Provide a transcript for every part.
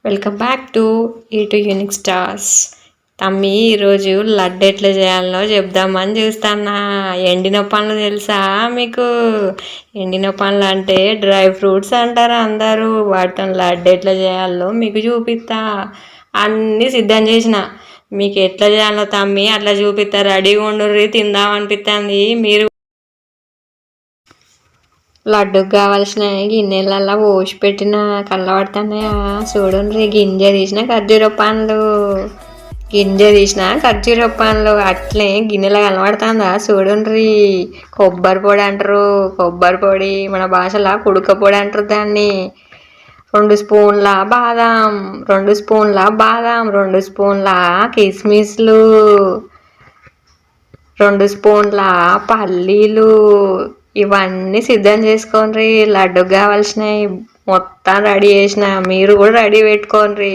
Welcome back to unique stars. తమ్మి ఈరోజు లడ్డు ఎట్లా చేయాలో చెప్దామని చూస్తానా. ఎండిన పండ్లు తెలుసా మీకు? ఎండిన పండ్లు అంటే డ్రై ఫ్రూట్స్ అంటారు అందరూ. వాటితో లడ్డు ఎట్లా చేయాలో మీకు చూపిస్తా. అన్నీ సిద్ధం చేసిన. మీకు ఎట్లా చేయాలో తమ్మి అట్లా చూపిస్తా. రెడీగా ఉండుర్రి, తిందాం అనిపిస్తుంది. మీరు లడ్డుకు కావాల్సిన గిన్నెలల్లో పోసి పెట్టిన కళ్ళబడుతున్నాయా చూడండి. గింజ తీసిన ఖర్జూర పండ్లు అట్లే గిన్నెలో కనబడుతుందా చూడండి. కొబ్బరి పొడి అంటారు. కొబ్బరి పొడి మన భాషలో కుడుక పొడి అంటారు దాన్ని. 2 స్పూన్ల బాదం, 2 స్పూన్ల బాదం, 2 స్పూన్ల కిస్మిస్లు, 2 స్పూన్ల పల్లీలు. ఇవన్నీ సిద్ధం చేసుకోండి. లడ్డుకు కావాల్సినవి మొత్తం రెడీ చేసిన. మీరు కూడా రెడీ పెట్టుకోండి.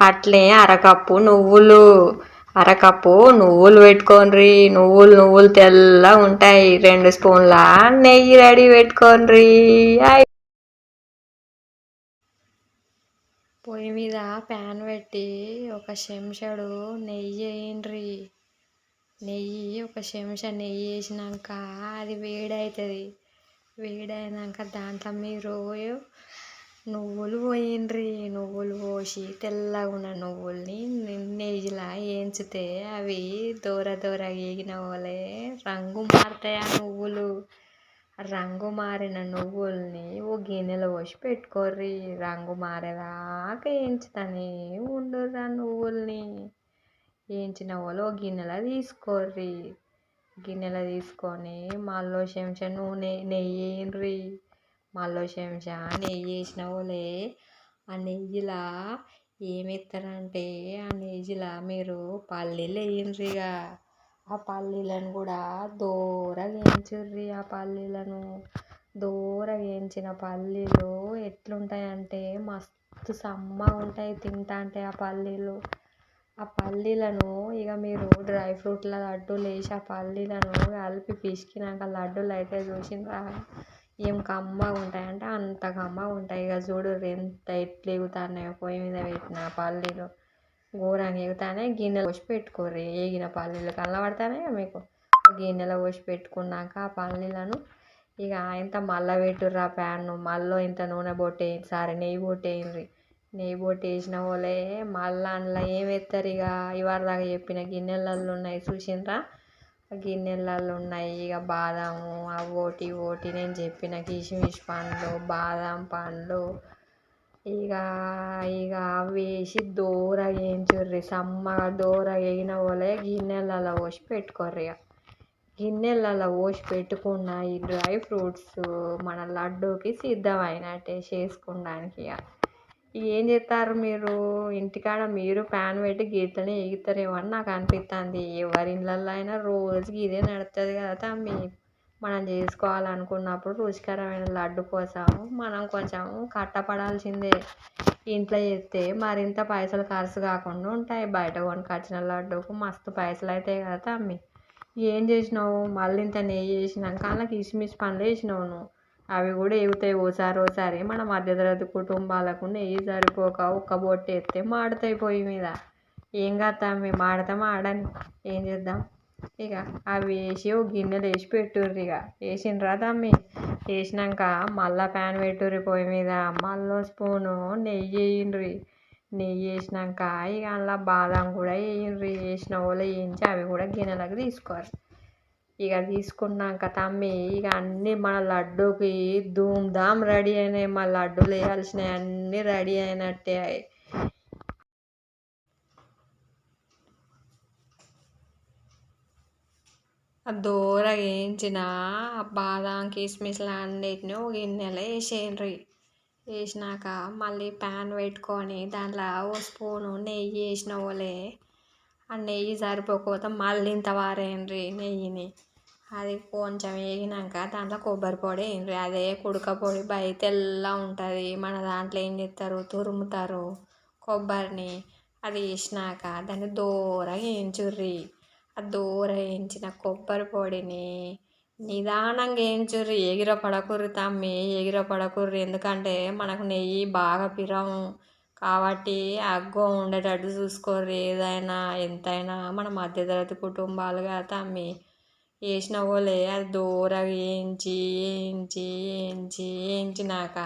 అట్లే అరకప్పు నువ్వులు పెట్టుకోండి. నువ్వులు తెల్లగా ఉంటాయి. 2 స్పూన్ల నెయ్యి రెడీ పెట్టుకోండి. పొయ్యి మీద ప్యాన్ పెట్టి ఒక చెంచాడు నెయ్యి వేయండి. ఒక చెంచా నెయ్యి వేసినాక అది వేడవుతుంది. వేడైనాక దాంట్లో మీరు నువ్వులు పోయండి. నువ్వులు పోసి తెల్లగా ఉన్న నువ్వుల్ని నెయ్యిలా వేయించితే అవి దూరగా వేగిన వాళ్ళే రంగు మారుతాయి. ఆ నువ్వులు రంగు మారిన నువ్వుల్ని ఓ గిన్నెలో పోసి పెట్టుకోర్రి. రంగు మారేదాకా వేయించుతానే ఉండుర్రి. ఆ నువ్వుల్ని వేయించిన వాళ్ళు ఒక గిన్నెలో తీసుకోర్రి. గిన్నెలో తీసుకొని మళ్ళీ చెంచా నెయ్యి వేయండి. మళ్ళీ చెంచా నెయ్యి వేసిన వాళ్ళే ఆ నెయ్యిలా ఏమెత్తారంటే ఆ నెయ్యిలా మీరు పల్లీలు వేయండి. ఆ పల్లీలను కూడా దూరగా వేయించుర్రి. ఆ పల్లీలను దూరగా వేయించిన పల్లీలు ఎట్లుంటాయంటే మస్తు సమ్మగా ఉంటాయి. తింటా అంటే ఆ పల్లీలను ఇక మీరు డ్రై ఫ్రూట్ల లడ్డూలు వేసి ఆ పల్లీలను కలిపి పిసికినాక లడ్డూలు అయితే చూసిండ్రా ఏం కమ్మగా ఉంటాయి అంటే అంత కమ్మగా ఉంటాయి. ఇక చూడు ఎంత ఎట్లు ఎగుతున్నాయో. పొయ్యి మీద పెట్టిన పల్లీలు ఘోరంగా ఎగుతానే. గిన్నెలో పోసి పెట్టుకోర్రి. ఏగిన పల్లీలు కనబడతానే మీకు. గిన్నెలో పోసి పెట్టుకున్నాక ఆ పల్లీలను ఇక ఇంత మళ్ళీ పెట్టుర్రి. ఆ ప్యాన్ను మళ్ళీ ఇంత నూనె నెయ్యి నెయ్యి వేసిన వాళ్ళే మళ్ళీ అందులో ఏం వేస్తారు. ఇక ఇవాళ చెప్పిన గిన్నెలలో ఉన్నాయి చూసిండ్రా. ఆ గిన్నెలలో ఉన్నాయి ఇక బాదాము ఓటి నేను చెప్పిన కిస్మిస్ పండ్లు, బాదం పండ్లు ఇక అవి వేసి దూరగా వేయించుర్రి. సమ్మగా దూరగా వేగిన వాళ్ళే గిన్నెలలో పోసి పెట్టుకోర్రి. గిన్నెలలో పోసి పెట్టుకున్న ఈ డ్రై ఫ్రూట్స్ మన లడ్డూకి సిద్ధమైనట్టే చేసుకోవడానికి. ఏం చేస్తారు మీరు ఇంటికాడ? మీరు ప్యాన్ పెట్టి గీతనే ఎగుతారేమో అని నాకు అనిపిస్తుంది. ఎవరి ఇళ్ళల్లో అయినా రోజుకి ఇదే నడుస్తుంది కదా తమ్మి. మనం చేసుకోవాలనుకున్నప్పుడు రుచికరమైన లడ్డు కోసం మనం కొంచెం కట్టపడాల్సిందే. ఇంట్లో చేస్తే మరింత పైసలు ఖర్చు కాకుండా ఉంటాయి. బయట కొనుకొచ్చిన లడ్డూకు మస్తు పైసలు అవుతాయి కదా తమ్మి. ఏం చేసినావు? మళ్ళీ ఇంత నెయ్యి వేసినాక అలా కిస్మిస్ పండ్లు వేసినావు నువ్వు. అవి కూడా ఎగుతాయి ఓసారి. మన మధ్యతరగతి కుటుంబాలకు నెయ్యి సరిపోక ఒక్క బొట్టు వేస్తే మాడుతాయి పొయ్యి మీద. ఏం కాదు తమ్మి, మాడని ఏం చేద్దాం. ఇక అవి వేసి ఒక గిన్నెలు వేసి పెట్టుర్రి. ఇక వేసిండ్రా తమ్మి. వేసినాక మళ్ళీ ప్యాన్ పెట్టుర్రి పొయ్యి మీద. మళ్ళీ స్పూను నెయ్యి వేయండి. నెయ్యి వేసినాక ఇక అందులో బాదం కూడా వేయండి. వేసిన వాళ్ళు వేయించి అవి కూడా గిన్నెలకు తీసుకోవాలి. ఇక తీసుకున్నాక తమ్మి ఇక అన్నీ మన లడ్డూకి ధూమ్ధామ్ రెడీ అయినాయి. మా లడ్డూలు వేయాల్సినవి అన్నీ రెడీ అయినట్టే. దూరగా వేయించిన బాదం కిస్మిస్లు అన్నిటిని ఒక గిన్నెలో వేసేయండి. వేసినాక మళ్ళీ ప్యాన్ పెట్టుకొని దాంట్లో ఓ స్పూను నెయ్యి వేసిన వాళ్ళే ఆ నెయ్యి సరిపోకపోతే మళ్ళీ ఇంత వారేయండి నెయ్యిని. అది కొంచెం వేగినాక దాంట్లో కొబ్బరి పొడి వేయండి. అదే కుడక పొడి బయట తెల్లగా ఉంటుంది. మన దాంట్లో ఏం చేస్తారు, తురుముతారు కొబ్బరిని. అది వేసినాక దాన్ని దూరగా వేయించుర్రి. ఆ దూరగా వేయించిన కొబ్బరి పొడిని నిదానంగా వేయించుర్రి. ఎగిరపడకుర్రి తమ్మి, ఎగిరపడకుర్రి. ఎందుకంటే మనకు నెయ్యి బాగా కాబట్టి అగ్గో ఉండేటట్టు చూసుకోర్రి. ఏదైనా ఎంతైనా మన మధ్యతరగతి కుటుంబాలు కదా తమ్మి. వేసిన పోలే అది దూరగా వేయించినాక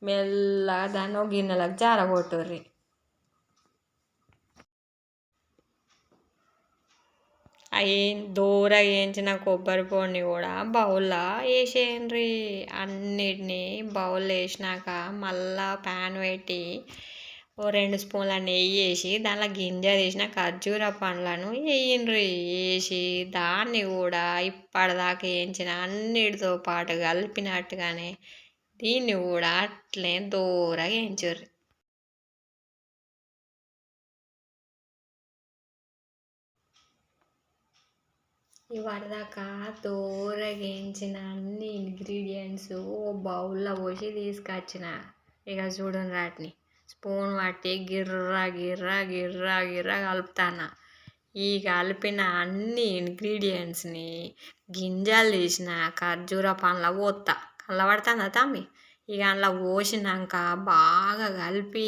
మెల్లగా దాన్ని ఒక గిన్నెలకు జారగొట్టుర్రి. అవి దూరగా వేయించిన కొబ్బరి పొడిని కూడా బౌల్లో వేసేయండి. అన్నిటినీ బౌల్లో వేసినాక మళ్ళా ప్యాన్ పెట్టి 2 స్పూన్ల నెయ్యి వేసి దానిలో గింజ తీసిన ఖర్జూర పండ్లను వేయండి. వేసి దాన్ని కూడా ఇప్పటిదాకా వేయించిన అన్నిటితో పాటు కలిపినట్టుగానే దీన్ని కూడా అట్లే దూరగా వేయించుర్రి. ఇవరిదాకా దూరగా వేయించిన అన్ని ఇంగ్రీడియంట్స్ ఓ బౌల్లో పోసి తీసుకొచ్చిన. ఇక చూడండి వాటిని స్పూన్ పట్టి గిర్రా కలుపుతాను. ఈ కలిపిన అన్ని ఇంగ్రీడియంట్స్ని గింజలు తీసిన ఖర్జూర పండ్ల పోతా కళ్ళబడుతుందా తమ్మి. ఇక అందులో పోసినాక బాగా కలిపి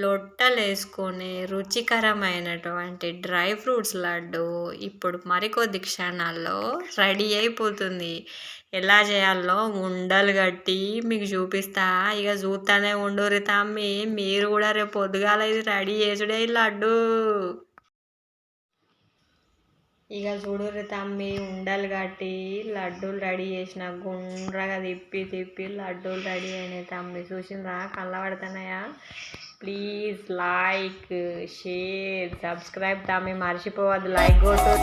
లొట్టలు వేసుకొని రుచికరమైనటువంటి డ్రై ఫ్రూట్స్ లడ్డు ఇప్పుడు మరికొద్ది క్షణాల్లో రెడీ అయిపోతుంది. ఎలా చేయాలో ఉండలు కట్టి మీకు చూపిస్తా. ఇక చూస్తానే ఉండుర్రి తమ్మి. మీరు కూడా రేపు పొద్దుగాల ఇది రెడీ చేసుడే లడ్డు. ఇక చూడుర్రి తమ్మి, ఉండలు కట్టి లడ్డూలు రెడీ చేసిన గుండ్రగా తిప్పి లడ్డూలు రెడీ అయినాయి తమ్మి. చూసిండ్రా కళ్ళబడుతున్నాయా? ప్లీజ్ లైక్, షేర్, సబ్స్క్రైబ్ తమ్మి, మర్చిపోవద్దు. లైక్ కొట్టు.